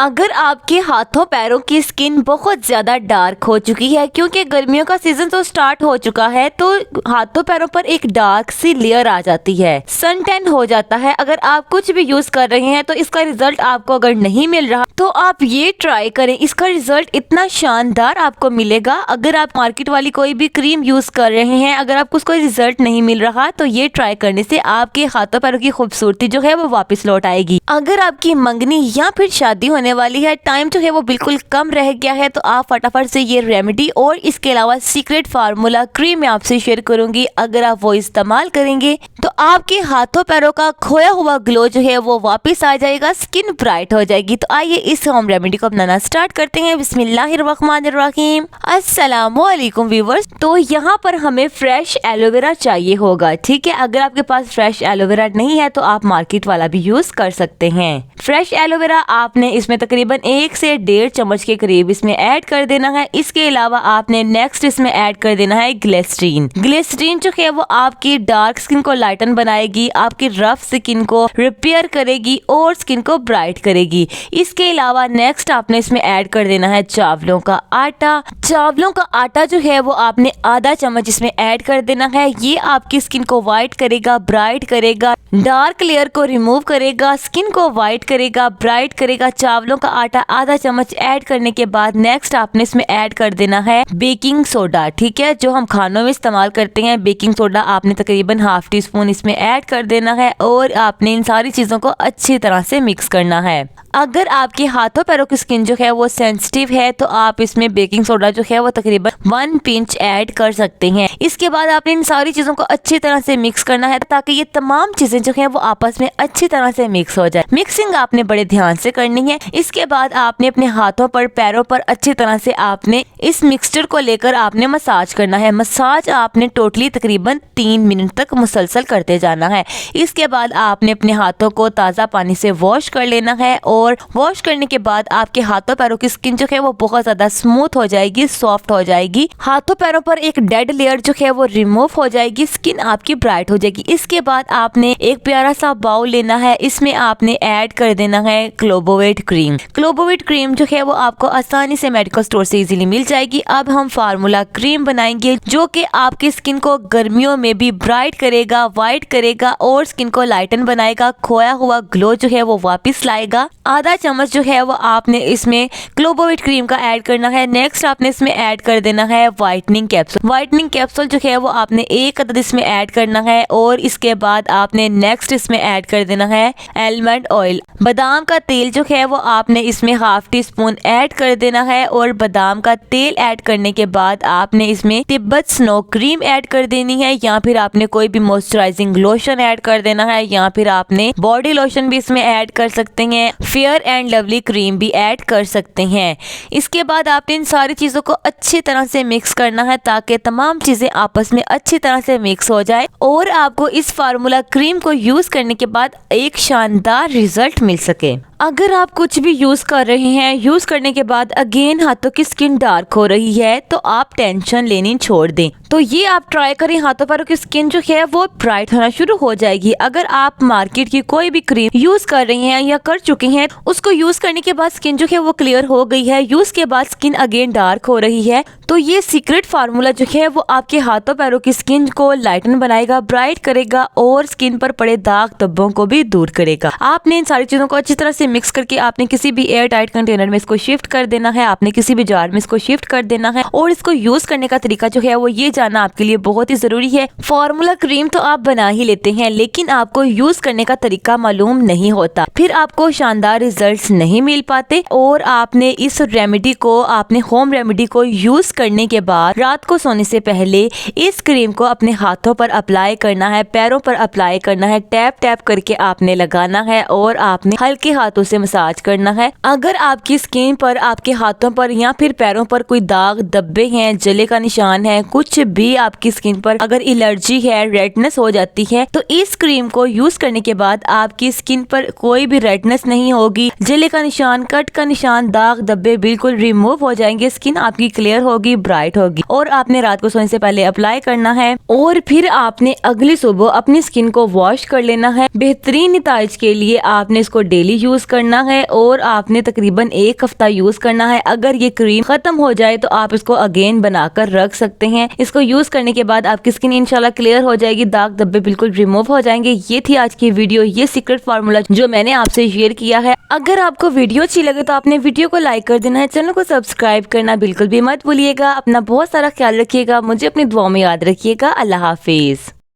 अगर आपके हाथों पैरों की स्किन बहुत ज़्यादा डार्क हो चुकी है, क्योंकि गर्मियों का सीजन तो स्टार्ट हो चुका है, तो हाथों पैरों पर एक डार्क सी लेयर आ जाती है, सन टैन हो जाता है। अगर आप कुछ भी यूज कर रहे हैं तो इसका रिजल्ट आपको अगर नहीं मिल रहा तो आप ये ट्राई करें, इसका रिजल्ट इतना शानदार आपको मिलेगा। अगर आप मार्केट वाली कोई भी क्रीम यूज कर रहे हैं, अगर आपको उसको रिजल्ट नहीं मिल रहा तो ये ट्राई करने से आपके हाथों पैरों की खूबसूरती जो है वो वापस लौट आएगी। अगर आपकी मंगनी या फिर शादी होने वाली है, टाइम जो है वो बिल्कुल कम रह गया है, तो आप फटाफट से ये रेमेडी और इसके अलावा सीक्रेट फार्मूला क्रीम मैं आपसे शेयर करूंगी। अगर आप वो इस्तेमाल करेंगे तो आपके हाथों पैरों का खोया हुआ ग्लो जो है वो वापस आ जाएगा, स्किन ब्राइट हो जाएगी। तो आइए इस होम रेमेडी को अपनाना स्टार्ट करते हैं। बिस्मिल्लाहिर्रहमानिर्रहीम। अस्सलामुअलैकुम व्यूअर्स। तो यहाँ पर हमें फ्रेश एलोवेरा चाहिए होगा, ठीक है। अगर आपके पास फ्रेश एलोवेरा नहीं है तो आप मार्केट वाला भी यूज कर सकते हैं। फ्रेश एलोवेरा आपने इसमें तकरीबन 1 से 1.5 चम्मच के करीब इसमें ऐड कर देना है। इसके अलावा आपने नेक्स्ट इसमें ऐड कर देना है ग्लिसरीन। ग्लिसरीन जो है वो आपकी डार्क स्किन को लाइटन बनाएगी, आपकी रफ स्किन को रिपेयर करेगी और स्किन को ब्राइट करेगी। इसके अलावा नेक्स्ट आपने इसमें ऐड कर देना है चावलों का आटा। चावलों का आटा जो है वो आपने आधा चम्मच इसमें ऐड कर देना है। ये आपकी स्किन को व्हाइट करेगा, ब्राइट करेगा, डार्क लेयर को रिमूव करेगा, स्किन को व्हाइट करेगा, ब्राइट करेगा। चावलों का आटा आधा चम्मच ऐड करने के बाद नेक्स्ट आपने इसमें ऐड कर देना है बेकिंग सोडा, ठीक है, जो हम खानों में इस्तेमाल करते हैं। बेकिंग सोडा आपने तकरीबन हाफ टी स्पून इसमें ऐड कर देना है और आपने इन सारी चीजों को अच्छी तरह से मिक्स करना है। अगर आपके हाथों पैरों की स्किन जो है वो सेंसिटिव है तो आप इसमें बेकिंग सोडा जो है वो तकरीबन 1 पिंच ऐड कर सकते हैं। इसके बाद आपने इन सारी चीजों को अच्छी तरह से मिक्स करना है ताकि ये तमाम चीजें जो है वो आपस में अच्छी तरह से मिक्स हो जाए। मिक्सिंग आपने बड़े ध्यान से करनी है। इसके बाद आपने अपने हाथों पर, पैरों पर अच्छी तरह से आपने इस मिक्सचर को लेकर आपने मसाज करना है। मसाज आपने टोटली तकरीबन 3 मिनट तक मुसलसल करते जाना है। इसके बाद आपने अपने हाथों को ताज़ा पानी से वॉश कर लेना है और वॉश करने के बाद आपके हाथों पैरों की स्किन जो है वो बहुत ज्यादा स्मूथ हो जाएगी, सॉफ्ट हो जाएगी। हाथों पैरों पर एक डेड लेयर जो है वो रिमूव हो जाएगी, स्किन आपकी ब्राइट हो जाएगी। इसके बाद आपने एक प्यारा सा बाउल लेना है, इसमें आपने ऐड कर देना है क्लोबोवेट क्रीम। क्लोबोवेट क्रीम जो है वो आपको आसानी से मेडिकल स्टोर से इजीली मिल जाएगी। अब हम फार्मूला क्रीम बनाएंगे जो कि आपकी स्किन को गर्मियों में भी ब्राइट करेगा, व्हाइट करेगा और स्किन को लाइटन बनाएगा, खोया हुआ ग्लो जो है वो वापस लाएगा। आधा चम्मच जो है वो आपने इसमें क्लोबोवेट क्रीम का ऐड करना है। नेक्स्ट आपने इसमें ऐड कर देना है व्हाइटनिंग कैप्सूल। व्हाइटनिंग कैप्सूल जो है वो आपने 1 अदद इसमें ऐड करना है और इसके बाद आपने नेक्स्ट इसमें ऐड कर देना है आलमंड ऑयल। बादाम का तेल जो है वो आपने इसमें हाफ टी स्पून ऐड कर देना है और बादाम का तेल ऐड करने के बाद आपने इसमें तिब्बत स्नो क्रीम ऐड कर देनी है, या फिर आपने कोई भी मॉइस्चराइजिंग लोशन ऐड कर देना है, या फिर आपने बॉडी लोशन भी इसमें ऐड कर सकते हैं, फेयर एंड लवली क्रीम भी ऐड कर सकते हैं। इसके बाद आपने इन सारी चीजों को अच्छी तरह से मिक्स करना है ताकि तमाम चीजें आपस में अच्छी तरह से मिक्स हो जाए और आपको इस फार्मूला क्रीम को यूज करने के बाद एक शानदार रिजल्ट मिल सके। अगर आप कुछ भी यूज कर रहे हैं, यूज करने के बाद अगेन हाथों की स्किन डार्क हो रही है तो आप टेंशन लेनी छोड़ दें। तो ये आप ट्राई करें, हाथों पैरों की स्किन जो है वो ब्राइट होना शुरू हो जाएगी। अगर आप मार्केट की कोई भी क्रीम यूज कर रही हैं या कर चुके हैं, उसको यूज करने के बाद स्किन जो है वो क्लियर हो गई है, यूज के बाद स्किन अगेन डार्क हो रही है, तो ये सीक्रेट फार्मूला जो है वो आपके हाथों पैरों की स्किन को लाइटन बनाएगा, ब्राइट करेगा और स्किन पर पड़े दाग धब्बों को भी दूर करेगा। आपने इन सारी चीजों को अच्छी तरह से मिक्स करके आपने किसी भी एयर टाइट कंटेनर में इसको शिफ्ट कर देना है, आपने किसी भी जार में इसको शिफ्ट कर देना है और इसको यूज करने का तरीका जो है वो ये जानना आपके लिए बहुत ही जरूरी है। फार्मूला क्रीम तो आप बना ही लेते हैं लेकिन आपको यूज करने का तरीका मालूम नहीं होता, फिर आपको शानदार रिजल्ट्स नहीं मिल पाते और आपने इस रेमेडी को, आपने होम रेमेडी को यूज करने के बाद रात को सोने से पहले इस क्रीम को अपने हाथों पर अप्लाई करना है, पैरों पर अप्लाई करना है, टैप टैप करके आपने लगाना है और आपने हल्के हाथों से मसाज करना है। अगर आपकी स्किन पर, आपके हाथों पर या फिर पैरों पर कोई दाग धब्बे हैं, जले का निशान है, कुछ भी आपकी स्किन पर अगर एलर्जी है, रेडनेस हो जाती है, तो इस क्रीम को यूज करने के बाद आपकी स्किन पर कोई भी रेडनेस नहीं होगी, जले का निशान, कट का निशान, दाग धब्बे बिल्कुल रिमूव हो जाएंगे, स्किन आपकी क्लियर होगी, ब्राइट होगी। और आपने रात को सोने से पहले अप्लाई करना है और फिर आपने अगली सुबह अपनी स्किन को वॉश कर लेना है। बेहतरीन नतीजे के लिए आपने इसको डेली यूज यूज करना है और आपने तकरीबन 1 हफ्ता यूज करना है। अगर ये क्रीम खत्म हो जाए तो आप इसको अगेन बनाकर रख सकते हैं। इसको यूज करने के बाद आपकी स्किन इंशाल्लाह क्लियर हो जाएगी, दाग धब्बे बिल्कुल रिमूव हो जाएंगे। ये थी आज की वीडियो, ये सीक्रेट फार्मूला जो मैंने आपसे शेयर किया है। अगर आपको वीडियो अच्छी लगे तो आपने वीडियो को लाइक कर देना है, चैनल को सब्सक्राइब करना बिल्कुल भी मत भूलिएगा। अपना बहुत सारा ख्याल रखिएगा, मुझे अपनी दुआ में याद रखिएगा। अल्लाह हाफिज।